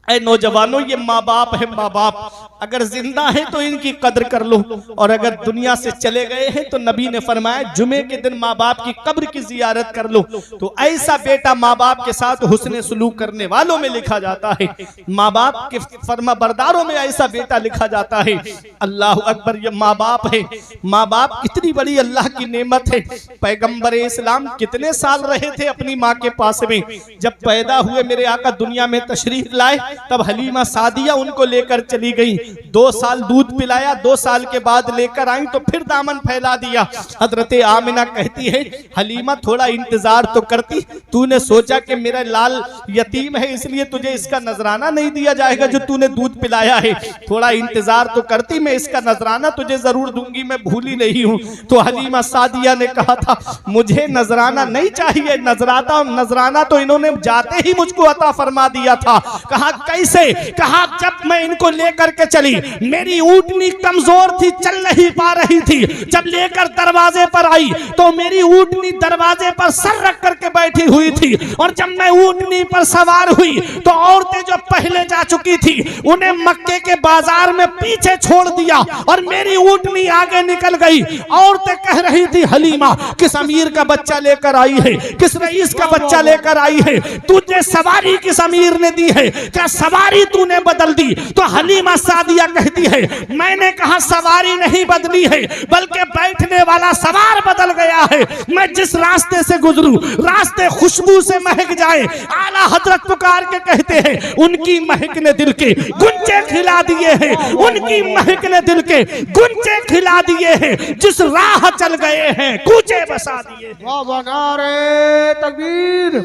ऐ नौजवानों, ये माँ बाप है। माँ बाप अगर जिंदा है तो इनकी कदर कर लो, और अगर दुनिया से चले गए हैं तो नबी ने फरमाया जुमे के दिन माँ बाप की कब्र की जियारत कर लो। तो ऐसा बेटा माँ बाप के साथ हुस्ने सुलूक करने वालों में लिखा जाता है, माँ बाप के फरमा बरदारों में ऐसा बेटा लिखा जाता है। अल्लाह अकबर, ये माँ बाप है। माँ बाप कितनी बड़ी अल्लाह की नेमत है। पैगंबर इस्लाम कितने साल रहे थे अपनी माँ के पास में। जब पैदा हुए मेरे आका दुनिया में तशरीफ लाए तब हलीमा सादिया उनको लेकर चली गई। 2 साल दूध पिलाया, 2 साल के बाद लेकर आई तो फिर दामन फैला दिया। हजरत आमिना कहती है हलीमा थोड़ा इंतजार तो करती, तूने सोचा कि मेरा लाल यतीम है इसलिए तुझे इसका नजराना नहीं दिया जाएगा जो तूने दूध पिलाया है, थोड़ा इंतजार तो करती, मैं इसका नजराना तुझे जरूर दूंगी, मैं भूली नहीं हूँ। तो हलीमा सादिया ने कहा था मुझे नजराना नहीं चाहिए, नजराना तो इन्होंने जाते ही मुझको अता फरमा दिया था। कहा कैसे? कहा जब मैं इनको लेकर के चली, मेरी ऊँटनी कमजोर थी, चल नहीं पा रही थी। जब लेकर दरवाजे पर आई तो मेरी ऊँटनी दरवाजे पर सर रख करके बैठी हुई थी, और जब मैं ऊँटनी पर सवार हुई तो औरतें जो पहले जा चुकी थी उन्हें मक्के के बाजार में पीछे छोड़ दिया और मेरी ऊँटनी आगे निकल गई। औरतें कह रही थी, हलीमा किस अमीर का बच्चा लेकर आई है, किस रईस का बच्चा लेकर आई है, तुझे सवारी किस अमीर ने दी है, क्या सवारी तूने बदल दी? तो हलीमा सादिया कहती है, मैंने कहा सवारी नहीं बदली है, बल्कि बैठने वाला सवार बदल गया है। मैं जिस रास्ते से गुजरूं रास्ते खुशबू से महक जाए। आला हजरत पुकार के कहते हैं, उनकी महक ने दिल के गुंजे खिला दिए हैं, उनकी महक ने दिल के गुंजे खिला दिए हैं, जिस राह चल गए हैं कूचे बसा दिए। वाह वाह, नारे तकबीर,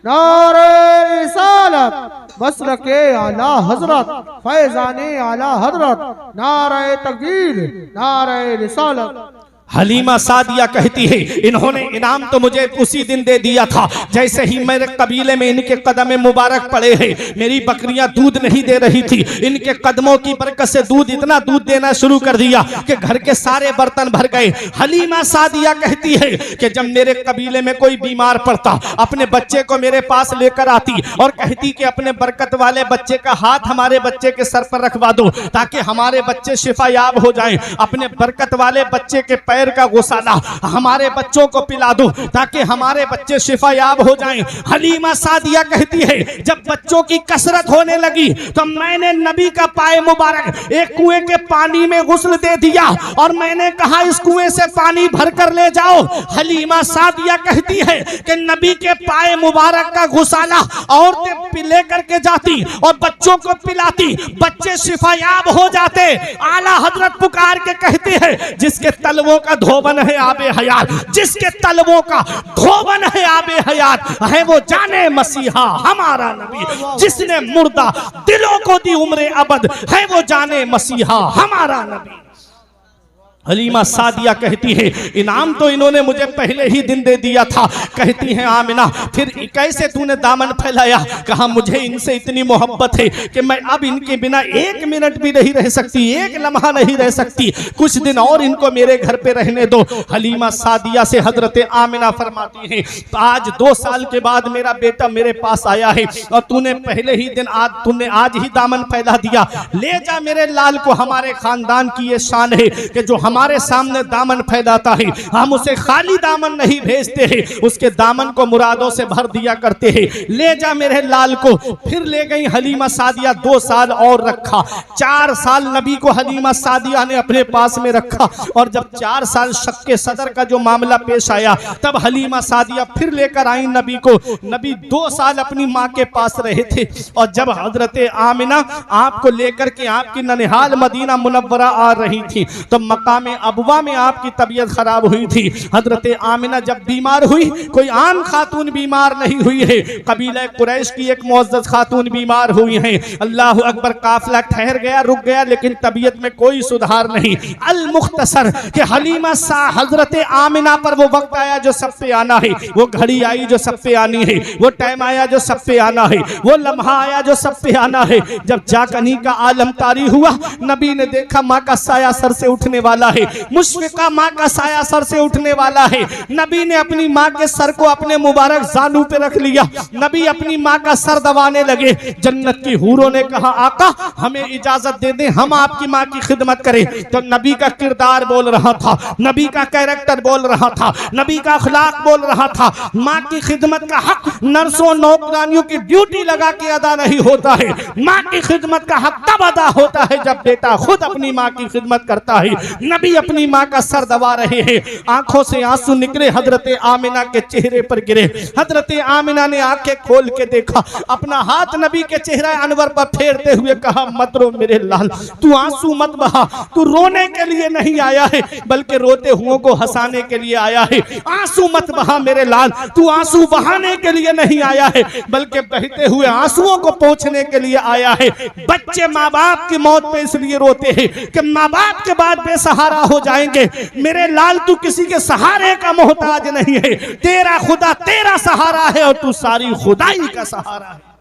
नारे रिसालत, बसर के आला हजरत, फैजाने आला हजरत, नारे तकबीर, नारे रिसालत। हलीमा सादिया कहती है, इन्होंने इनाम तो मुझे उसी दिन दे दिया था जैसे ही मेरे कबीले में इनके कदम मुबारक पड़े हैं। मेरी बकरियां दूध नहीं दे रही थी, इनके कदमों की बरकत से इतना दूध देना शुरू कर दिया कि घर के सारे बर्तन भर गए। हलीमा सादिया कहती है कि जब मेरे कबीले में कोई बीमार पड़ता, अपने बच्चे को मेरे पास लेकर आती और कहती कि अपने बरकत वाले बच्चे का हाथ हमारे बच्चे के सर पर रखवा दो ताकि हमारे बच्चे शिफायाब हो जाएं। अपने बरकत वाले बच्चे के पैर का गुसाला हमारे बच्चों को पिला दो ताकि हमारे बच्चे शिफायाब हो जाएं। हलीमा सादिया कहती है, जब बच्चों की कसरत होने लगी तो मैंने नबी का पाए मुबारक एक कुएं के पानी में गुस्ल दे दिया और मैंने कहा इस कुएं से पानी भर कर ले जाओ। हलीमा सादिया कहती है कि नबी के पाए मुबारक का गुसाला औरतें ले करके जाती और बच्चों को पिलाती, बच्चे शिफायाब हो जाते। आला हजरत पुकार के कहते हैं, जिसके तलवों का धोबन है आबे हयात, जिसके तलवों का धोबन है आबे हयात, है वो जाने मसीहा हमारा नबी। जिसने मुर्दा दिलों को दी उम्र अबद, है वो जाने मसीहा हमारा नबी। हलीमा सादिया कहती है, इनाम तो इन्होंने मुझे पहले ही दिन दे दिया था। कहती है, आमिना फिर कैसे तूने दामन फैलाया? कहा मुझे इनसे इतनी मोहब्बत है कि मैं अब इनके बिना एक मिनट भी नहीं रह सकती, एक लम्हा नहीं रह सकती, कुछ दिन और इनको मेरे घर पे रहने दो। हलीमा सादिया से हजरत आमिना फरमाती है, आज 2 साल के बाद मेरा बेटा मेरे पास आया है और तूने पहले ही दिन तूने आज ही दामन फैला दिया। ले जा मेरे लाल को, हमारे खानदान की ये शान है कि जो हमारे सामने दामन फैलाता है, हम उसे खाली दामन नहीं भेजते हैं, उसके दामन को मुरादों से भर दिया करते हैं। ले जा मेरे लाल को। फिर ले गई हलीमा सादिया। 2 साल और रखा, 4 साल नबी को हलीमा सादिया ने अपने पास में रखा। और जब 4 साल शक्के सदर का जो मामला पेश आया, तब हलीमा सादिया फिर लेकर आई नबी को। नबी 2 साल अपनी माँ के पास रहे थे और जब हजरत आमिना आपको लेकर के आपकी ननिहाल मदीना मुनव्वरा आ रही थी तो मकाम अबवा में आपकी तबीयत खराब हुई थी। हजरत आमिना जब बीमार हुई, कोई आम खातून बीमार नहीं हुई है, कबीला कुरैश की एक मुअज़्ज़ज़ खातून बीमार हुई हैं। अल्लाह अकबर, काफिला ठहर गया, रुक गया, लेकिन तबीयत में कोई सुधार नहीं। अल मुख्तसर कि हलीमा सा हजरत आमिना पर वो वक्त आया जो सब पे आना है, वो घड़ी आई जो सब पे आनी है, वो टाइम आया जो सब पे आना है, वो लम्हा आया जो सब पे आना है। जब जाकनी का आलम तारी हुआ, नबी ने देखा माँ का साया सर से उठने वाला है, मुशफिका माँ का साया सर से उठने वाला है। नबी ने अपनी माँ के सर को अपने मुबारक जानू पे रख लिया। नबी अपनी माँ का सर दबाने लगे। जन्नत की हूरों ने कहा, आका हमें इजाजत दे दें, हम आपकी माँ की खिदमत करें। तो नबी का किरदार बोल रहा था, नबी का कैरेक्टर बोल रहा था, नबी का अखलाक बोल रहा था। माँ की खिदमत का हक नर्सों नौकरानियों की ड्यूटी लगा के अदा नहीं होता है। माँ की खिदमत का हक तब अदा होता है जब बेटा खुद अपनी माँ की खिदमत करता है। नबी अपनी माँ का सर दबा रहे हैं, आंखों से आंसू निकले, हजरत आमिना के चेहरे पर गिरे। हजरत आमिना ने आंखें खोल के देखा, अपना हाथ नबी के चेहरे अनवर पर फेरते हुए कहा, मत रो मेरे लाल, तू आंसू मत बहा, तू रोने के लिए नहीं आया है बल्कि रोते हुओं को हंसाने के लिए आया है। आंसू मत बहा मेरे लाल, तू आंसू बहाने के लिए नहीं आया है बल्कि बहते हुए आंसुओं को पोंछने के लिए आया है। बच्चे माँ बाप की मौत पे इसलिए रोते हैं कि माँ बाप के बाद बेसहारा हो जाएंगे। मेरे लाल, तू किसी के सहारे का मोहताज नहीं है, तेरा खुदा तेरा सहारा है और तू सारी खुदाई का सहारा है।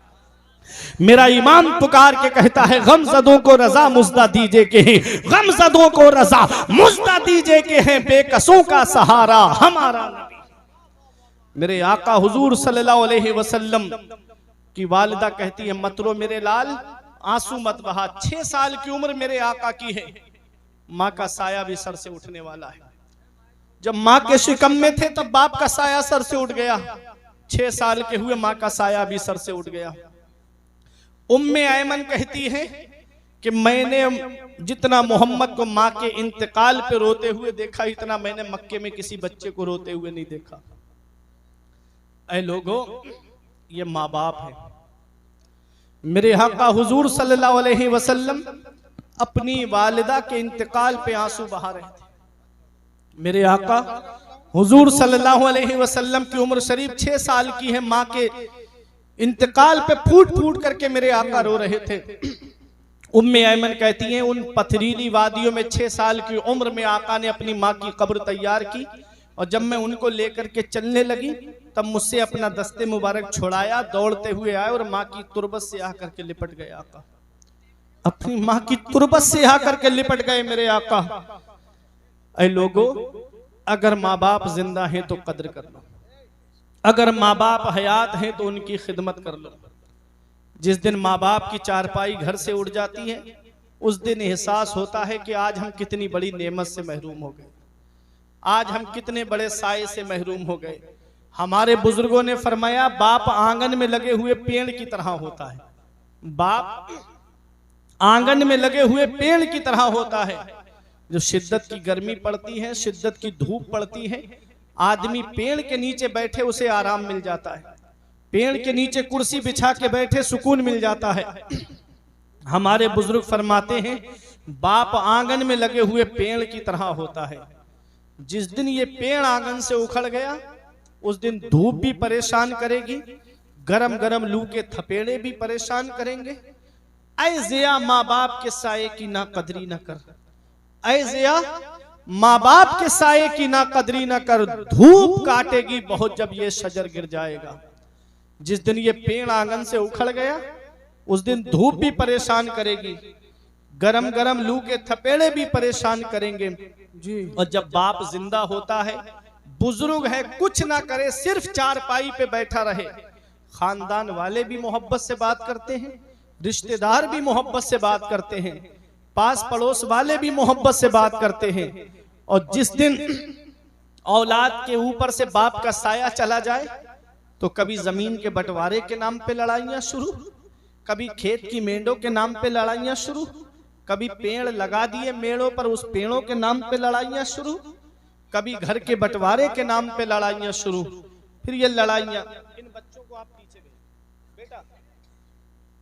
मेरा ईमान पुकार के कहता है गमज़दों को रजा मुज़दा दीजे के हैं, गमज़दों को रजा मुज़दा दीजे के हैं, बेकसों का सहारा हमारा नबी। मेरे आका हुजूर सल्लल्लाहु अलैहि वसल्लम की वालिदा कहती है मत रो मेरे लाल, आंसू मत बहा। 6 साल की उम्र मेरे आका की है, माँ का साया भी सर से उठने वाला है। जब माँ के शिकम में थे तब बाप का साया सर से उठ गया, 6 साल के हुए माँ का साया भी सर से उठ गया। उम्मे ऐमन कहती है कि मैंने जितना मोहम्मद को माँ के इंतकाल पे रोते हुए देखा, इतना मैंने मक्के में किसी बच्चे को रोते हुए नहीं देखा। ऐ लोगों, ये माँ बाप है। मेरे आका हुजूर सल्लल्लाहु अलैहि वसल्लम अपनी वालिदा के इंतकाल पे आंसू बहा रहे थे। मेरे आका हुजूर सल्लल्लाहु अलैहि वसल्लम की उम्र शरीफ 6 साल की है, माँ के इंतकाल पे फूट फूट करके मेरे आका रो रहे थे। उम्मे ऐमन कहती हैं उन पथरीली वादियों में 6 साल की उम्र में आका ने अपनी माँ की कब्र तैयार की, और जब मैं उनको लेकर के चलने लगी तब मुझसे अपना दस्ते मुबारक छुड़ाया, दौड़ते हुए आए और माँ की तुरबत से आकर के लिपट गए। आका अपनी माँ की तुरबत से आकर के लिपट गए मेरे आका। ऐ लोगों, अगर माँ बाप जिंदा हैं तो कद्र कर लो, अगर माँ बाप हयात हैं तो उनकी खिदमत कर लो। जिस दिन माँ बाप की चारपाई घर से उड़ जाती है, उस दिन एहसास होता है कि आज हम कितनी बड़ी नेमत से महरूम हो गए, आज हम कितने बड़े साये से महरूम हो गए। हमारे बुजुर्गों ने फरमाया बाप आंगन में लगे हुए पेड़ की तरह होता है, बाप आंगन में लगे हुए पेड़ की तरह होता है। जो शिद्दत की गर्मी पड़ती है, शिद्दत की धूप पड़ती है, आदमी पेड़ के नीचे बैठे उसे आराम मिल जाता है, पेड़ के नीचे कुर्सी बिछा के बैठे सुकून मिल जाता है। हमारे बुजुर्ग फरमाते हैं बाप आंगन में लगे हुए पेड़ की तरह होता है। जिस दिन ये पेड़ आंगन से उखड़ गया, उस दिन धूप भी परेशान करेगी, गरम गरम लू के थपेड़े भी परेशान करेंगे। ऐ ज़िया माँ बाप के साये की ना कदरी ना कर, ऐ ज़िया माँ बाप के साये की ना कदरी ना कर, धूप काटेगी बहुत जब ये शजर गिर जाएगा। जिस दिन ये पेड़ आंगन से उखड़ गया, उस दिन धूप भी परेशान करेगी, गरम गरम लू के थपेड़े भी परेशान करेंगे जी। और जब बाप जिंदा होता है, बुजुर्ग है, कुछ ना करे, सिर्फ चारपाई पे बैठा रहे, खानदान वाले भी मोहब्बत से बात करते हैं, रिश्तेदार भी मोहब्बत से बात करते हैं, पास पड़ोस वाले भी मोहब्बत से बात करते हैं। और जिस दिन औलाद के ऊपर से बाप का साया चला जाए, तो कभी जमीन के बंटवारे के नाम पे लड़ाइयां शुरू, कभी खेत की मेंढों के नाम पे लड़ाइयां शुरू, कभी पेड़ लगा दिए मेड़ों पर, उस पेड़ों के नाम पे लड़ाइयां शुरू, कभी घर के बंटवारे के नाम पे लड़ाइयां शुरू। फिर ये लड़ाइयां, इन बच्चों को आप पीछे भेजो, बेटा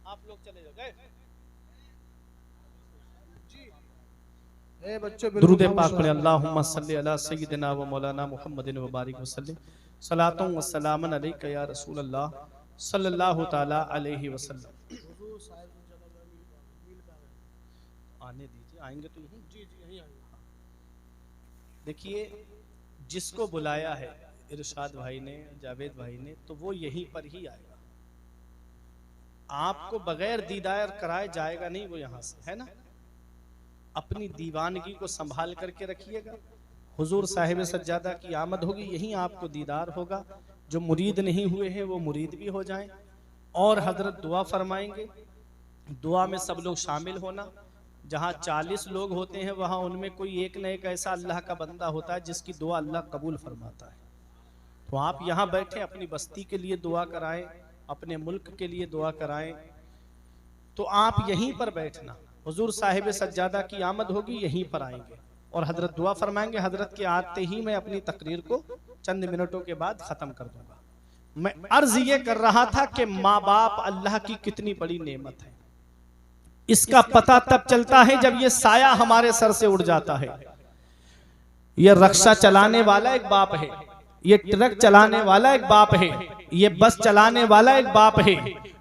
आप लोग चले जाओ, गए दुरूद पाक पढ़े। अल्लाहुम्मा सल्ली अला सय्यिदिना व मौलाना मुहम्मदिन व बारिक वसल्लिम, सलातुन व सलामन अलैका या रसूल अल्लाह सल्लल्लाहु तआला अलैहि वसल्लम। आने दीजिए, आएंगे तो यहीं, जी यहीं आएंगे। देखिए, जिसको बुलाया है इरशाद भाई ने, जावेद भाई ने, तो वो यहीं पर ही आएगा। आपको बगैर दीदार कराए जाएगा नहीं वो यहाँ से, है ना। अपनी दीवानगी को संभाल करके रखिएगा। हुजूर साहिब सज्जादा की आमद होगी, यहीं आपको दीदार होगा। जो मुरीद नहीं हुए हैं वो मुरीद भी हो जाएं। और हजरत दुआ फरमाएंगे, दुआ में सब लोग शामिल होना। जहाँ 40 लोग होते हैं वहाँ उनमें कोई एक न एक ऐसा अल्लाह का बंदा होता है जिसकी दुआ अल्लाह कबूल फरमाता है। तो आप यहाँ बैठे अपनी बस्ती के लिए दुआ कराएं, अपने मुल्क के लिए दुआ कराएं, तो आप यहीं पर बैठना। हुजूर साहिब सज्जादा की आमद होगी, यहीं पर आएंगे और हजरत दुआ फरमाएंगे। हजरत के आते ही मैं अपनी तकरीर को चंद मिनटों के बाद खत्म कर दूंगा। मैं अर्ज ये कर रहा था कि माँ बाप अल्लाह की कितनी बड़ी नेमत है। इसका पता तब चलता है जब ये साया हमारे सर से उड़ जाता है। ये रक्षा चलाने वाला एक बाप है, ये ट्रक चलाने वाला एक बाप है, ये बस चलाने वाला एक बाप है,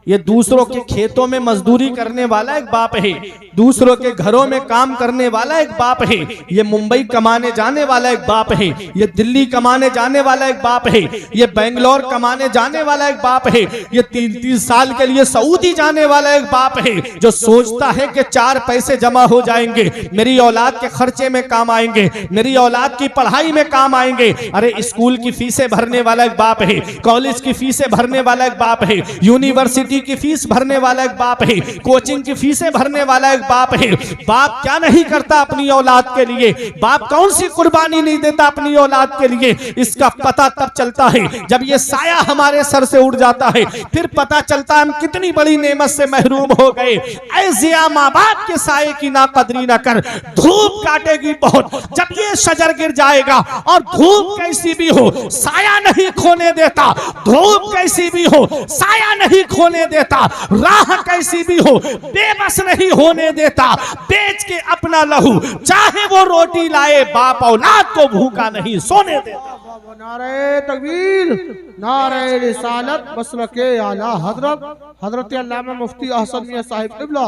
ये दूसरों के खेतों में मजदूरी करने वाला एक बाप है, दूसरों के घरों में काम करने वाला एक बाप है, ये मुंबई कमाने जाने वाला एक बाप है, ये दिल्ली कमाने जाने वाला एक बाप है, ये बेंगलोर कमाने जाने वाला एक बाप है, ये 3-3 साल के लिए सऊदी जाने वाला एक बाप है, जो सोचता है कि 4 पैसे जमा हो जाएंगे, मेरी औलाद के खर्चे में काम आएंगे, मेरी औलाद की पढ़ाई में काम आएंगे। अरे स्कूल की फीसें भरने वाला एक बाप है, कॉलेज की फीसें भरने वाला एक बाप है, यूनिवर्सिटी की फीस भरने वाला एक बाप है, कोचिंग की फीसें भरने वाला एक बाप है। बाप क्या नहीं करता अपनी औलाद के लिए, बाप कौन सी कुर्बानी नहीं देता अपनी औलाद के लिए। इसका पता तब चलता है जब ये साया हमारे सर से उड़ जाता है, फिर पता चलता है हम कितनी बड़ी नेमत से महरूम हो गए। ऐसे माँ बाप के साये की ना कदरी ना कर, धूप काटेगी बहुत जब ये शजर गिर जाएगा। और धूप कैसी भी हो साया नहीं खोने देता, धूप कैसी भी हो साया नहीं खोने देता, राह कैसी भी हो बेबस नहीं होने देता, बेच के अपना लहू चाहे वो रोटी लाए, बाप औलाद को भूखा नहीं सोने देता। नारे तकबीर, नारे रिसालत, मसलके आला हजरत हजरत अल्लामा मुफ्ती अहसन मियां साहिब क़िबला।